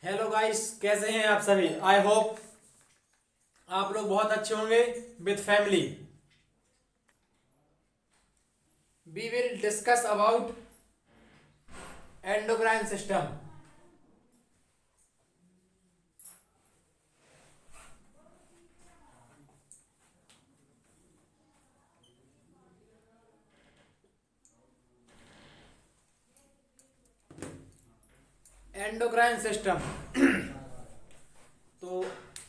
Hello guys, कैसे हैं आप सभी। आई होप आप लोग बहुत अच्छे होंगे with family. We will discuss about endocrine system. Endocrine system तो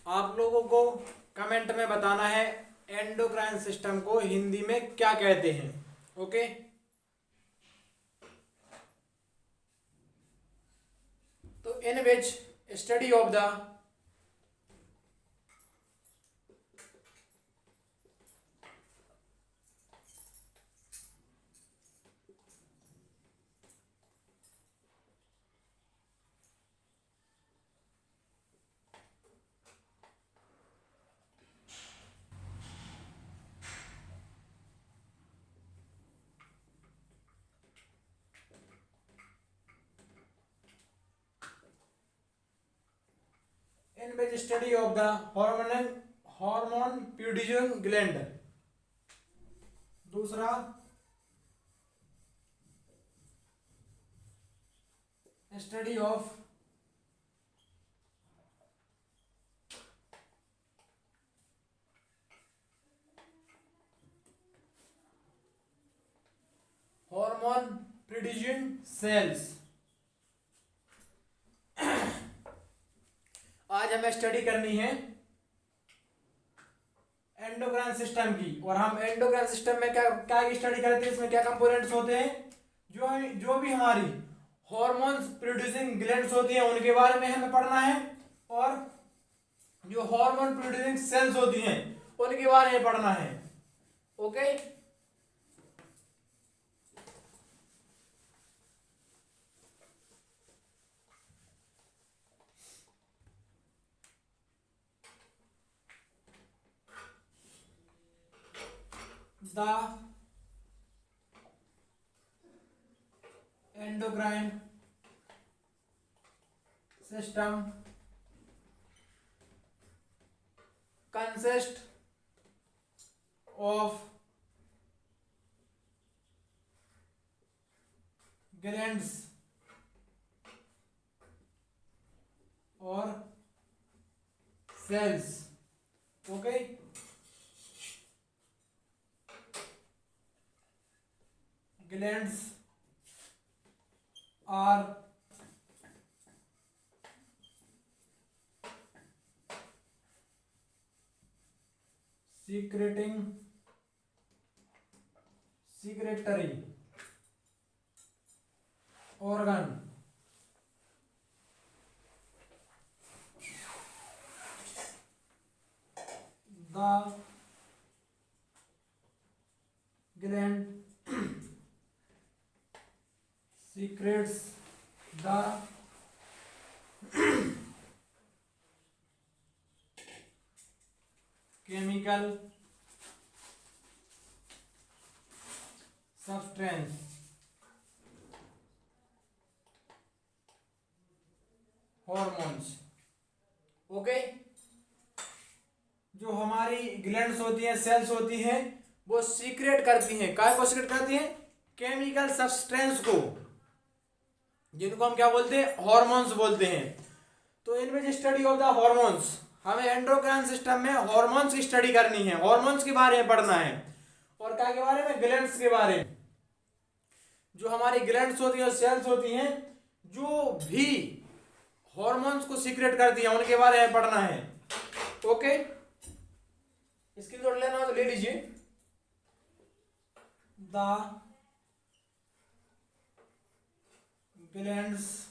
आप लोगों को कमेंट में बताना है एंडोक्राइन सिस्टम को हिंदी में क्या कहते हैं। ओके, तो in which study of the in which study of the hormone producing gland. दूसरा, study of hormone producing cells. आज हमें स्टडी करनी है एंडोक्राइन सिस्टम की, और हम एंडोक्राइन सिस्टम में क्या क्या की स्टडी करते हैं, इसमें क्या कंपोनेंट्स होते हैं। जो भी हमारी हॉर्मोन्स प्रोड्यूसिंग ग्लैंड्स होती हैं उनके बारे में हमें पढ़ना है, और जो हार्मोन प्रोड्यूसिंग सेल्स होती हैं उनके बारे में पढ़ना है। Okay, the endocrine system consists of glands or cells. Okay, glands are secretory organ the gland secretes the chemical substance hormones. Okay, जो हमारी ग्लैंड्स होती हैं, सेल्स होती हैं, वो सीक्रेट करती हैं, काय को सीक्रेट करती हैं, केमिकल सब्सटेंस को, जिनको हम क्या बोलते हैं, हार्मोन्स बोलते हैं। तो इनमें स्टडी ऑफ द हार्मोन्स, हमें एंडोक्राइन सिस्टम में हार्मोन्स की स्टडी करनी है, हार्मोन्स के बारे में पढ़ना है, और क्या के बारे में, ग्लैंड्स के बारे में। जो हमारी ग्लैंड्स होती हैं, सेल्स होती हैं, जो भी हार्मोन्स को सीक्रेट करती हैं उनके बारे में पढ़ना है। ओके, स्क्रीनशॉट लेना हो तो ले लीजिए। The glands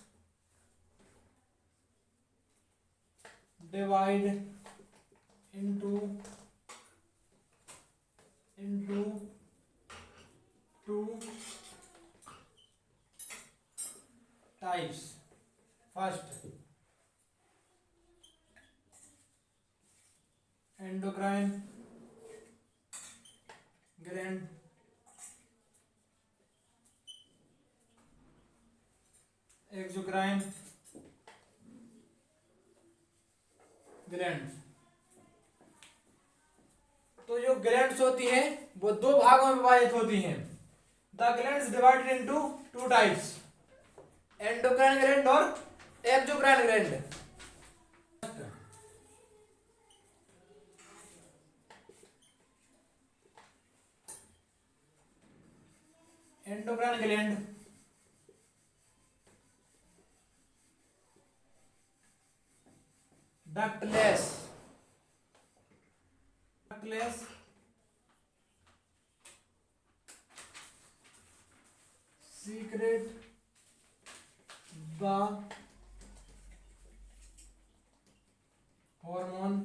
divide into two types. First, endocrine gland, exocrine gland. तो जो ग्लैंड्स होती हैं वो दो भागों में विभाजित होती हैं। The glands divided into two types, endocrine gland और exocrine gland. Endocrine gland ductless secrete the hormone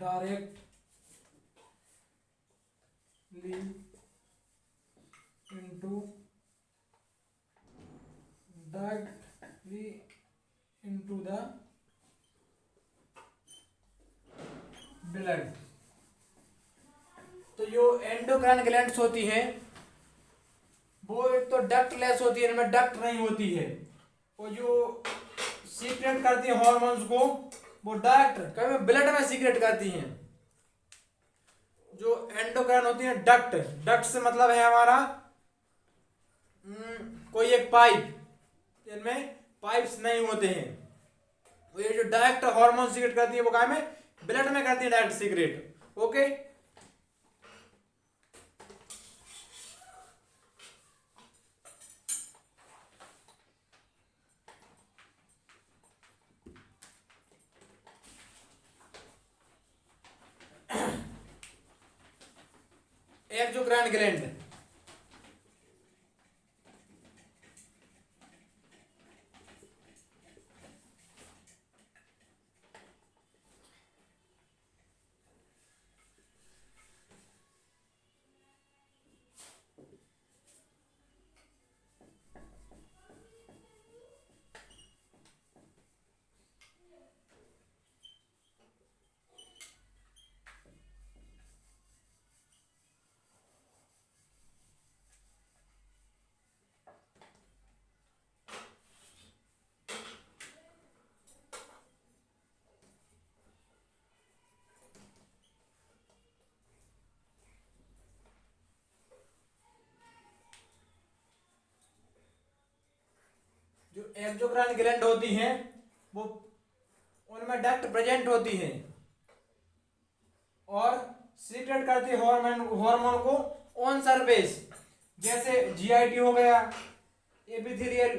directly into the blood. तो जो एंडोक्राइन ग्लैंड्स होती हैं वो एक तो डक्टलेस होती है, इनमें डक्ट नहीं होती है, वो जो सीक्रेट करती है हॉर्मोन्स को वो डायरेक्ट कभी ब्लड में सीक्रेट करती हैं। जो एंडोक्राइन होती है डक्ट से मतलब है हमारा कोई एक पाइप, इनमें पाइप्स नहीं होते हैं। वो ये जो डायरेक्ट हार्मोन सीक्रेट करती है वो काय में ब्लड में करती है direct secret. Okay, exocrine gland जो एक्सोक्राइन ग्लैंड होती हैं वो उनमें डक्ट प्रेजेंट होती है और सीक्रेट करती है हार्मोन को ऑन सरफेस, जैसे जीआईटी हो गया, एपिथेलियल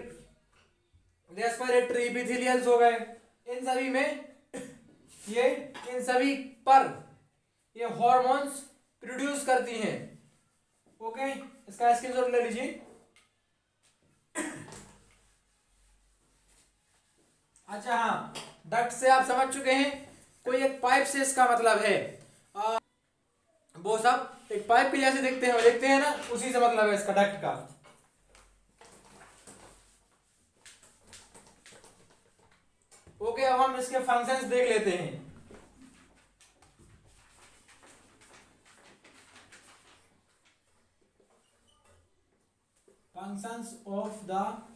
रेस्पिरेटरी एपिथेलियल्स हो गए, इन सभी में ये इन सभी पर ये हार्मोन्स प्रोड्यूस करती हैं। ओके, इसका स्क्रीनशॉट ले लीजिए। अच्छा हाँ, डक्ट से आप समझ चुके हैं, कोई एक पाइप से इसका मतलब है वो सब एक पाइप के जैसे देखते हैं ना, उसी से मतलब है इसका डक्ट का। ओके, अब हम इसके फंक्शंस देख लेते हैं। Functions of the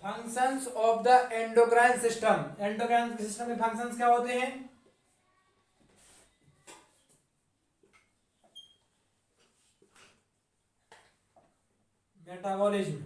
functions of the endocrine system. Endocrine system के फंक्शंस क्या होते हैं? मेटाबॉलिज्म,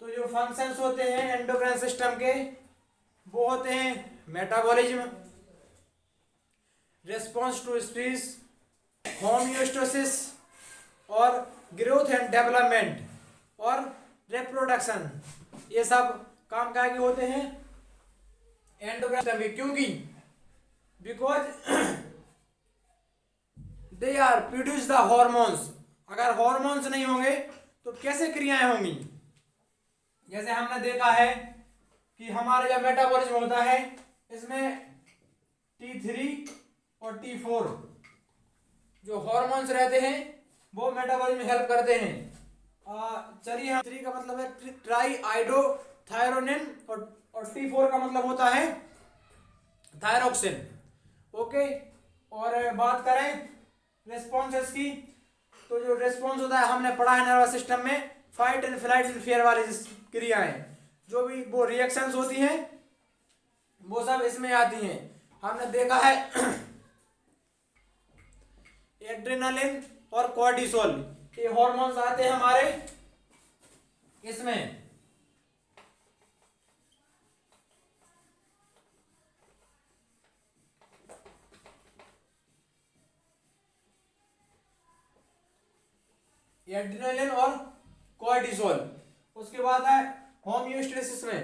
तो जो फंक्शंस होते हैं एंडोक्राइन सिस्टम के वो होते हैं metabolism, response to stress, homeostasis और ग्रोथ एंड डेवलपमेंट और रिप्रोडक्शन। ये सब काम क्या के होते हैं एंडोक्राइन सिस्टम के, क्योंकि because they are produce the hormones. अगर हॉर्मोन्स नहीं होंगे तो कैसे क्रियाएं होंगी। जैसे हमने देखा है कि हमारा जब मेटाबॉलिज्म होता है इसमें T3 और T4 जो हॉर्मोन्स रहते हैं वो मेटाबॉलिज्म में हेल्प करते हैं। चलिए हम T3 का मतलब है ट्राई आइडोथायरोनिन और T4 का मतलब होता है थायरोक्सिन। ओके, और बात करें रिस्पॉन्सेस की, तो जो रिस्पॉन्स होता है हमने पढ़ा है नर्वस सिस्टम में fight and flight and fear वाली क्रियाएं, जो भी वो रिएक्शंस होती हैं वो सब इसमें आती हैं। हमने देखा है एड्रेनालिन और कॉर्टिसोल ये हार्मोन्स आते हैं हमारे इसमें। एड्रेनालिन और कॉर्टिसोल। उसके बाद है होमियोस्टेसिस में,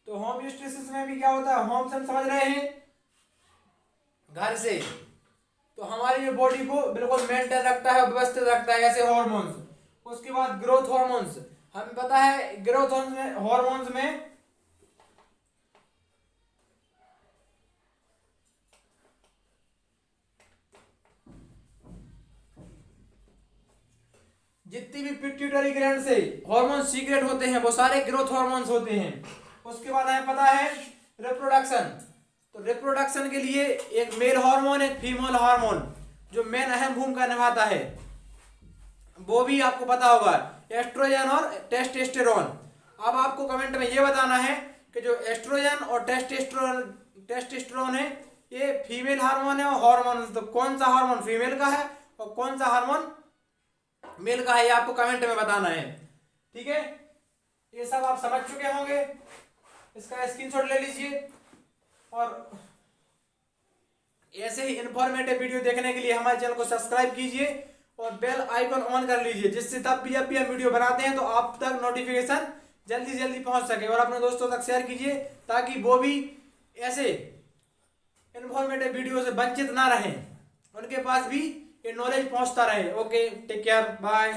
तो होमियोस्टेसिस में भी क्या होता है, होम से हम समझ रहे हैं घर से, तो हमारी जो बॉडी को बिल्कुल मेंटेन रखता है, व्यवस्थित रखता है ऐसे हार्मोन्स। उसके बाद ग्रोथ हार्मोन्स, हमें पता है ग्रोथ हार्मोन्स में जितनी भी पिट्यूटरी ग्लैंड से हार्मोन सीक्रेट होते हैं वो सारे ग्रोथ हार्मोन्स होते हैं। उसके बाद हमें पता है रिप्रोडक्शन, तो रिप्रोडक्शन के लिए एक मेल हार्मोन एक फीमेल हार्मोन जो मेन अहम भूमिका निभाता है, वो भी आपको पता होगा, एस्ट्रोजन और टेस्टोस्टेरोन। अब आपको कमेंट में ये बताना है कि जो एस्ट्रोजन और टेस्टोस्टेरोन है ये फीमेल हार्मोन है और हार्मोन, तो कौन सा हार्मोन फीमेल का है और कौन सा हार्मोन मेल का है, ये आपको कमेंट में बताना है। ठीक है, ये सब आप समझ चुके होंगे, इसका स्क्रीनशॉट ले लीजिए और ऐसे ही इंफॉर्मेटिव वीडियो देखने के लिए हमारे चैनल को सब्सक्राइब कीजिए और बेल आइकन ऑन कर लीजिए, जिससे तब भी जब भी हम वीडियो बनाते हैं तो आप तक नोटिफिकेशन जल्दी जल्दी पहुंच सके। और अपने दोस्तों तक शेयर कीजिए ताकि वो भी ऐसे इंफॉर्मेटिव वीडियो से वंचित ना रहें, उनके पास भी ये नॉलेज पहुंचता रहे। Okay, take care, bye.